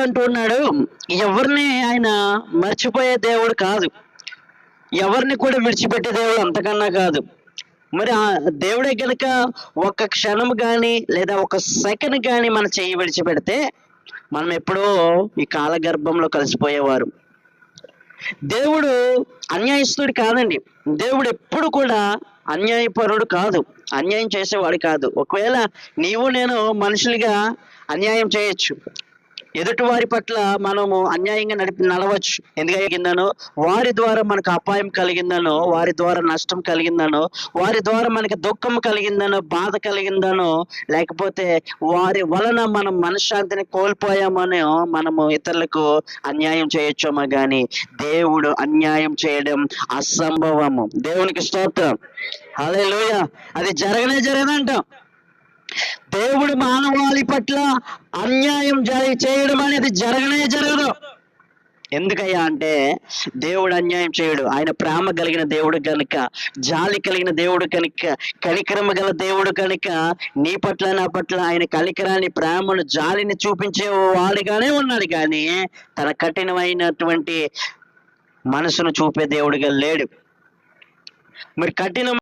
అంటున్నాడు, ఎవరిని ఆయన మర్చిపోయే దేవుడు కాదు, ఎవరిని కూడా విడిచిపెట్టే దేవుడు అంతకన్నా కాదు. మరి ఆ దేవుడే గనుక ఒక క్షణం కానీ లేదా ఒక సెకండ్ కానీ మన చెయ్యి విడిచిపెడితే మనం ఎప్పుడో ఈ కాలగర్భంలో కలిసిపోయేవారు. దేవుడు అన్యాయస్తుడు కాదండి. దేవుడు ఎప్పుడు కూడా అన్యాయపరుడు కాదు, అన్యాయం చేసేవాడు కాదు. ఒకవేళ నీవు నేను మనుషులుగా అన్యాయం చేయొచ్చు, ఎదుటి వారి పట్ల మనము అన్యాయంగా నడవచ్చు. ఎందుకంటే వారి ద్వారా మనకు అపాయం కలిగిందనో, వారి ద్వారా నష్టం కలిగిందనో, వారి ద్వారా మనకి దుఃఖం కలిగిందనో, బాధ కలిగిందనో, లేకపోతే వారి వలన మనం మనశ్శాంతిని కోల్పోయామనో మనము ఇతరులకు అన్యాయం చేయొచ్చామో కానీ దేవుడు అన్యాయం చేయడం అసంభవము. దేవునికి స్తోత్రం, హల్లెలూయా. అది జరగదంటాం. దేవుడు మానవాళి పట్ల అన్యాయం చేయడం అనేది జరగదు. ఎందుకయ్యా అంటే దేవుడు అన్యాయం చేయడు. ఆయన ప్రేమ కలిగిన దేవుడు కనుక, జాలి కలిగిన దేవుడు కనుక, కనికరమ గల దేవుడు కనుక నీ పట్ల నా పట్ల ఆయన కనికరాన్ని, ప్రేమను, జాలిని చూపించే వాడిగానే ఉన్నాడు కానీ తన కఠినమైనటువంటి మనసును చూపే దేవుడిగా లేడు. మరి కఠిన